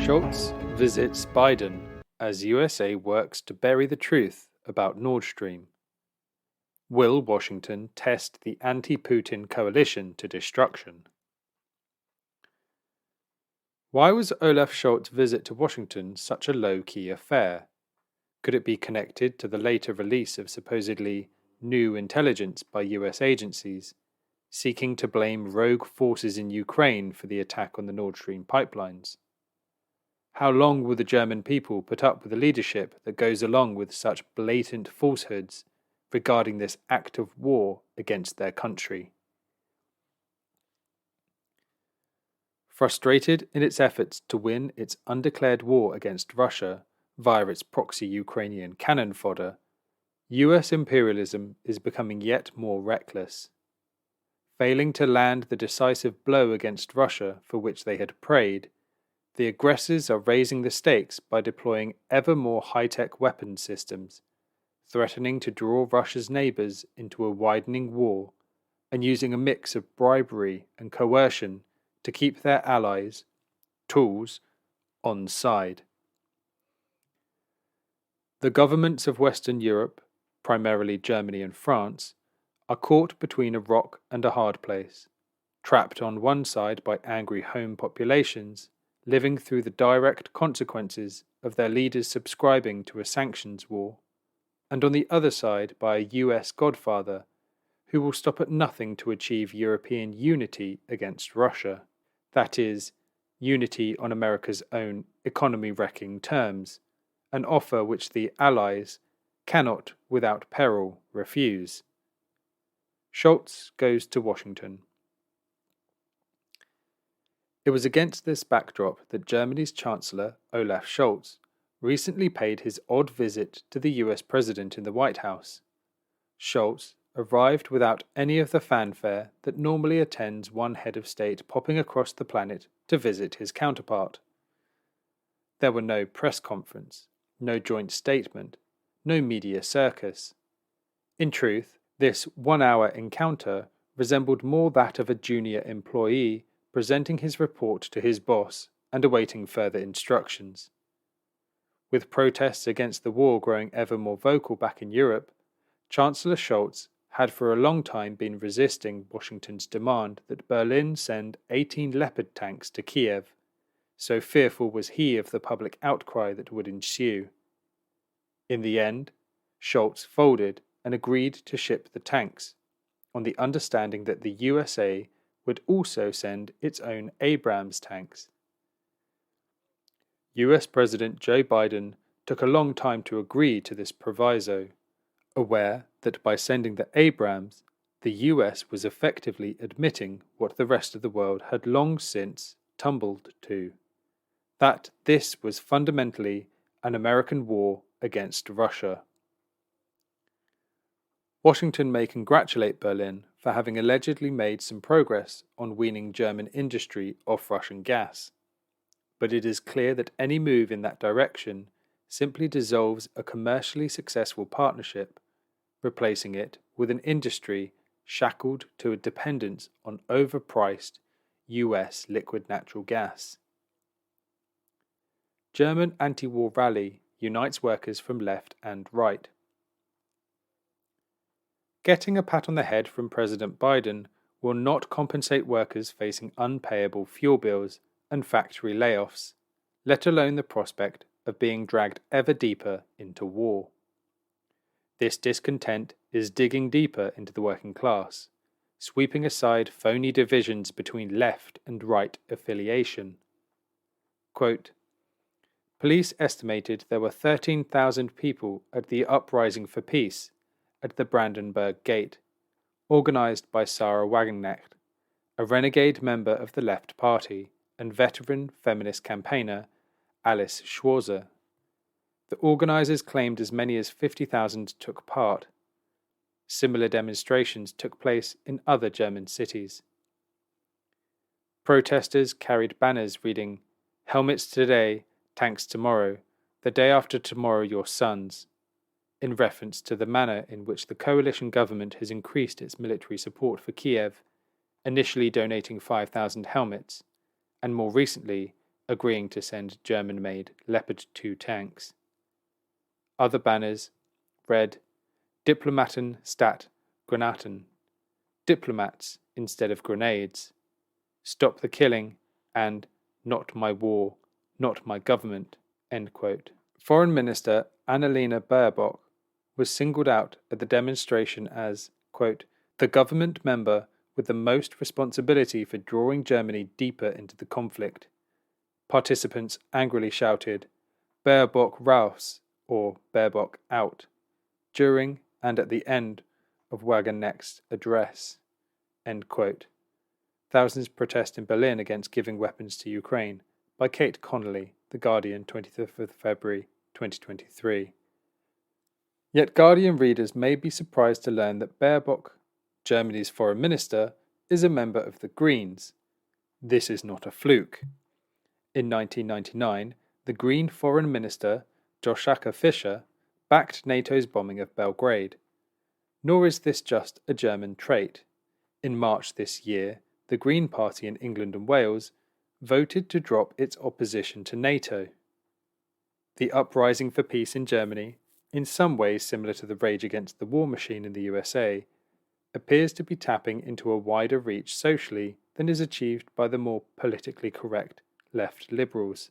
Scholz visits Biden as USA works to bury the truth about Nord Stream. Will Washington test the anti-Putin coalition to destruction? Why was Olaf Scholz's visit to Washington such a low-key affair? Could it be connected to the later release of supposedly new intelligence by US agencies, seeking to blame rogue forces in Ukraine for the attack on the Nord Stream pipelines? How long will the German people put up with the leadership that goes along with such blatant falsehoods regarding this act of war against their country? Frustrated in its efforts to win its undeclared war against Russia via its proxy Ukrainian cannon fodder, US imperialism is becoming yet more reckless. Failing to land the decisive blow against Russia for which they had prayed, the aggressors are raising the stakes by deploying ever more high-tech weapons systems, threatening to draw Russia's neighbours into a widening war, and using a mix of bribery and coercion to keep their allies, tools, on side. The governments of Western Europe, primarily Germany and France, are caught between a rock and a hard place, trapped on one side by angry home populations, living through the direct consequences of their leaders subscribing to a sanctions war, and on the other side by a US godfather who will stop at nothing to achieve European unity against Russia, that is, unity on America's own economy-wrecking terms, an offer which the Allies cannot without peril refuse. Scholz goes to Washington. It was against this backdrop that Germany's Chancellor Olaf Scholz recently paid his odd visit to the US President in the White House. Scholz arrived without any of the fanfare that normally attends one head of state popping across the planet to visit his counterpart. There were no press conference, no joint statement, no media circus. In truth, this one-hour encounter resembled more that of a junior employee presenting his report to his boss and awaiting further instructions. With protests against the war growing ever more vocal back in Europe, Chancellor Scholz had for a long time been resisting Washington's demand that Berlin send 18 Leopard tanks to Kiev, so fearful was he of the public outcry that would ensue. In the end, Scholz folded and agreed to ship the tanks, on the understanding that the USA would also send its own Abrams tanks. US President Joe Biden took a long time to agree to this proviso, aware that by sending the Abrams, the US was effectively admitting what the rest of the world had long since tumbled to, that this was fundamentally an American war against Russia. Washington may congratulate Berlin for having allegedly made some progress on weaning German industry off Russian gas, but it is clear that any move in that direction simply dissolves a commercially successful partnership, replacing it with an industry shackled to a dependence on overpriced US liquid natural gas. German anti-war rally unites workers from left and right. Getting a pat on the head from President Biden will not compensate workers facing unpayable fuel bills and factory layoffs, let alone the prospect of being dragged ever deeper into war. This discontent is digging deeper into the working class, sweeping aside phony divisions between left and right affiliation. Quote, police estimated there were 13,000 people at the Uprising for Peace at the Brandenburg Gate, organized by Sarah Wagenknecht, a renegade member of the Left Party and veteran feminist campaigner Alice Schwarzer. The organizers claimed as many as 50,000 took part. Similar demonstrations took place in other German cities. Protesters carried banners reading, "Helmets today, tanks tomorrow, the day after tomorrow your sons," in reference to the manner in which the coalition government has increased its military support for Kiev, initially donating 5,000 helmets, and more recently agreeing to send German-made Leopard 2 tanks. Other banners read, "Diplomaten statt Granaten," diplomats instead of grenades, "Stop the killing," and "Not my war, not my government." End quote. Foreign Minister Annalena Baerbock was singled out at the demonstration as, quote, "the government member with the most responsibility for drawing Germany deeper into the conflict." Participants angrily shouted, "Baerbock raus," or "Baerbock out," during and at the end of Wagenknecht's address. End quote. Thousands protest in Berlin against giving weapons to Ukraine, by Kate Connolly, The Guardian, 25th of February 2023. Yet Guardian readers may be surprised to learn that Baerbock, Germany's foreign minister, is a member of the Greens. This is not a fluke. In 1999, the Green foreign minister, Joschka Fischer, backed NATO's bombing of Belgrade. Nor is this just a German trait. In March this year, the Green Party in England and Wales voted to drop its opposition to NATO. The uprising for peace in Germany, in some ways similar to the rage against the war machine in the USA, appears to be tapping into a wider reach socially than is achieved by the more politically correct left liberals.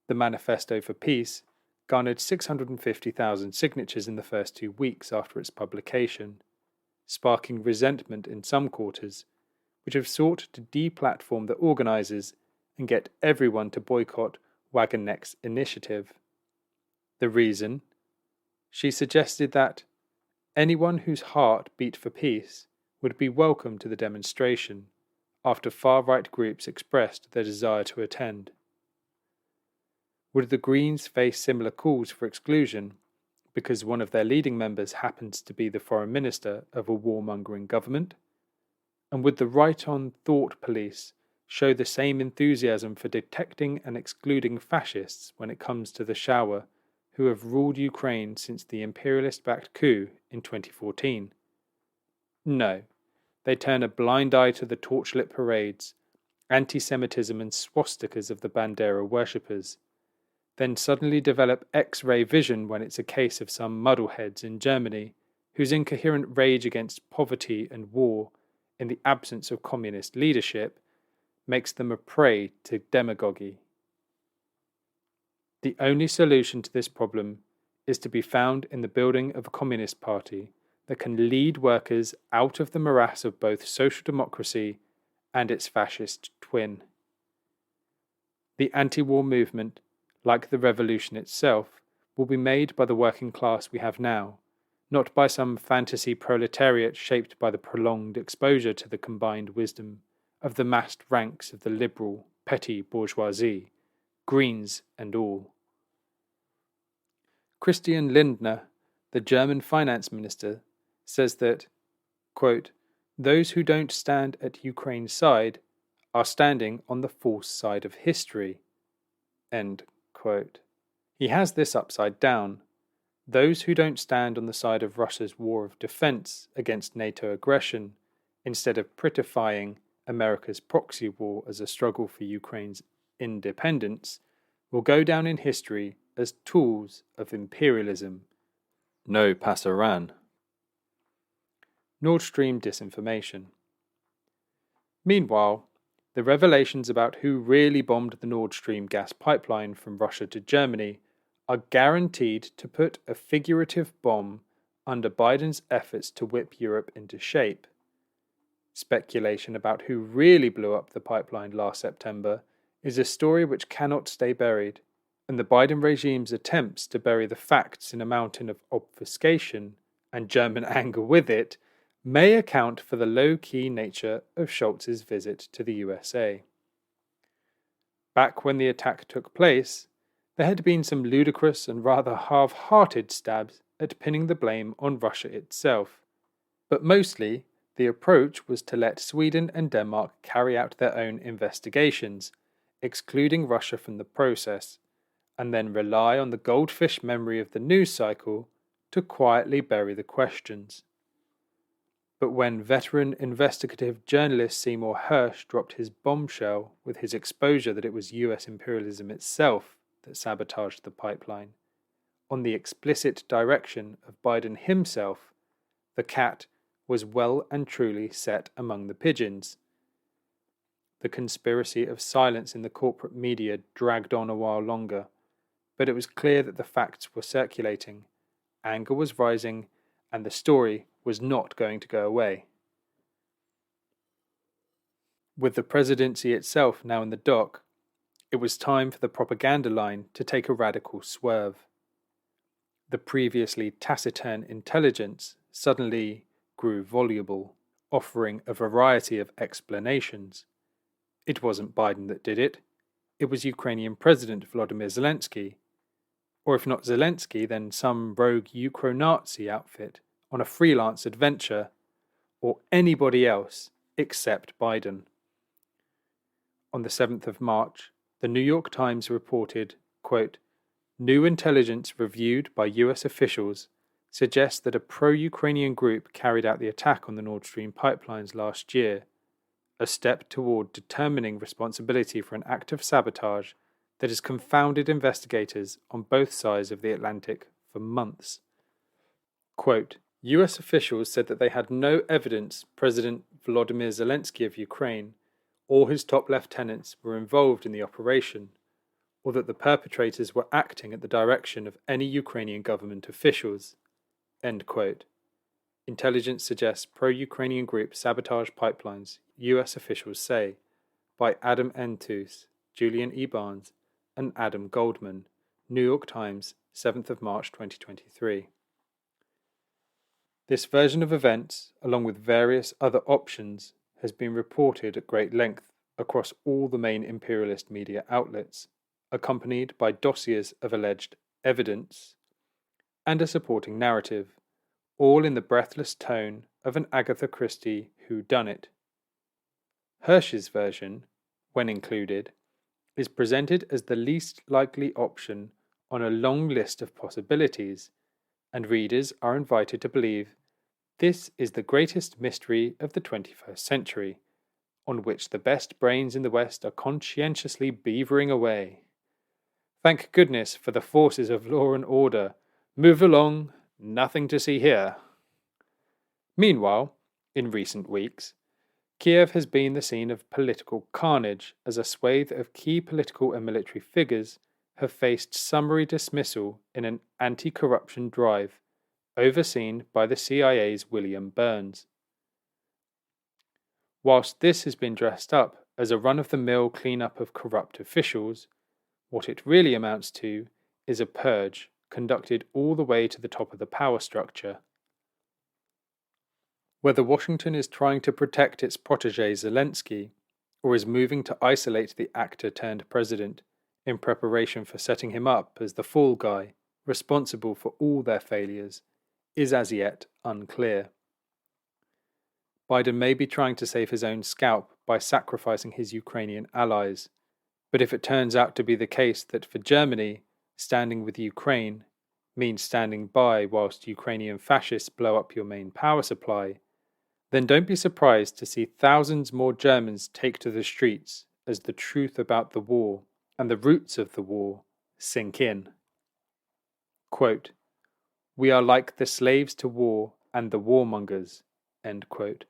The Manifesto for Peace garnered 650,000 signatures in the first 2 weeks after its publication, sparking resentment in some quarters, which have sought to deplatform the organisers and get everyone to boycott Wagenknecht's initiative. The reason? She suggested that anyone whose heart beat for peace would be welcome to the demonstration, after far-right groups expressed their desire to attend. Would the Greens face similar calls for exclusion because one of their leading members happens to be the foreign minister of a warmongering government? And would the right-on thought police show the same enthusiasm for detecting and excluding fascists when it comes to the shower who have ruled Ukraine since the imperialist-backed coup in 2014? No, they turn a blind eye to the torchlit parades, anti-Semitism and swastikas of the Bandera worshippers, then suddenly develop X-ray vision when it's a case of some muddleheads in Germany whose incoherent rage against poverty and war in the absence of communist leadership makes them a prey to demagogy. The only solution to this problem is to be found in the building of a communist party that can lead workers out of the morass of both social democracy and its fascist twin. The anti-war movement, like the revolution itself, will be made by the working class we have now, not by some fantasy proletariat shaped by the prolonged exposure to the combined wisdom of the massed ranks of the liberal, petty bourgeoisie, Greens and all. Christian Lindner, the German finance minister, says that, quote, "those who don't stand at Ukraine's side are standing on the false side of history." End quote. He has this upside down. Those who don't stand on the side of Russia's war of defense against NATO aggression, instead of prettifying America's proxy war as a struggle for Ukraine's independence, will go down in history as tools of imperialism. No passaran. Nord Stream disinformation. Meanwhile, the revelations about who really bombed the Nord Stream gas pipeline from Russia to Germany are guaranteed to put a figurative bomb under Biden's efforts to whip Europe into shape. Speculation about who really blew up the pipeline last September is a story which cannot stay buried, and the Biden regime's attempts to bury the facts in a mountain of obfuscation, and German anger with it, may account for the low-key nature of Scholz's visit to the USA. Back when the attack took place, there had been some ludicrous and rather half-hearted stabs at pinning the blame on Russia itself. But mostly, the approach was to let Sweden and Denmark carry out their own investigations, excluding Russia from the process, and then rely on the goldfish memory of the news cycle to quietly bury the questions. But when veteran investigative journalist Seymour Hersh dropped his bombshell with his exposure that it was US imperialism itself that sabotaged the pipeline, on the explicit direction of Biden himself, the cat was well and truly set among the pigeons. The conspiracy of silence in the corporate media dragged on a while longer, but it was clear that the facts were circulating, anger was rising, and the story was not going to go away. With the presidency itself now in the dock, it was time for the propaganda line to take a radical swerve. The previously taciturn intelligence suddenly grew voluble, offering a variety of explanations. It wasn't Biden that did it. It was Ukrainian President Volodymyr Zelensky. Or if not Zelensky, then some rogue Ukro-Nazi outfit on a freelance adventure, or anybody else except Biden. On the 7th of March, the New York Times reported, quote, "New intelligence reviewed by US officials suggests that a pro-Ukrainian group carried out the attack on the Nord Stream pipelines last year, a step toward determining responsibility for an act of sabotage that has confounded investigators on both sides of the Atlantic for months." Quote, US officials said that they had no evidence President Volodymyr Zelensky of Ukraine or his top lieutenants were involved in the operation, or that the perpetrators were acting at the direction of any Ukrainian government officials. End quote. Intelligence suggests pro-Ukrainian group sabotage pipelines, US officials say, by Adam Entus, Julian E. Barnes, and Adam Goldman, New York Times, 7th of March 2023. This version of events, along with various other options, has been reported at great length across all the main imperialist media outlets, accompanied by dossiers of alleged evidence and a supporting narrative, all in the breathless tone of an Agatha Christie whodunit. Hersh's version, when included, is presented as the least likely option on a long list of possibilities, and readers are invited to believe this is the greatest mystery of the 21st century, on which the best brains in the West are conscientiously beavering away. Thank goodness for the forces of law and order. Move along, nothing to see here. Meanwhile, in recent weeks, Kiev has been the scene of political carnage as a swathe of key political and military figures have faced summary dismissal in an anti-corruption drive overseen by the CIA's William Burns. Whilst this has been dressed up as a run-of-the-mill clean-up of corrupt officials, what it really amounts to is a purge conducted all the way to the top of the power structure. Whether Washington is trying to protect its protégé Zelensky, or is moving to isolate the actor-turned-president in preparation for setting him up as the fall guy responsible for all their failures, is as yet unclear. Biden may be trying to save his own scalp by sacrificing his Ukrainian allies, but if it turns out to be the case that for Germany, standing with Ukraine means standing by whilst Ukrainian fascists blow up your main power supply, then don't be surprised to see thousands more Germans take to the streets as the truth about the war and the roots of the war sink in. Quote, "We are like the slaves to war and the warmongers," end quote,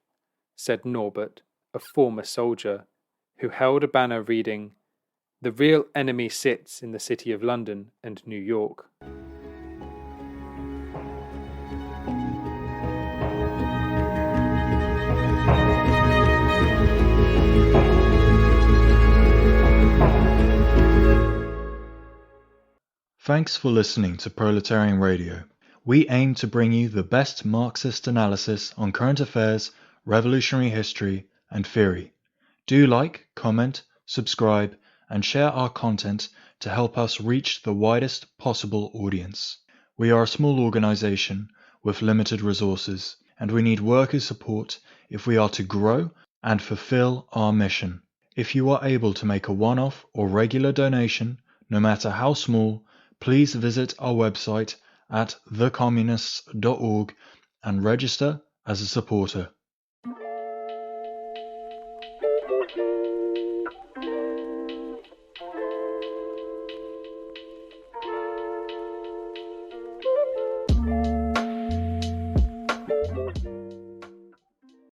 said Norbert, a former soldier, who held a banner reading, "The real enemy sits in the City of London and New York." Thanks for listening to Proletarian Radio. We aim to bring you the best Marxist analysis on current affairs, revolutionary history, and theory. Do like, comment, subscribe, and share our content to help us reach the widest possible audience. We are a small organization with limited resources, and we need workers' support if we are to grow and fulfill our mission. If you are able to make a one-off or regular donation, no matter how small, please visit our website at thecommunists.org and register as a supporter.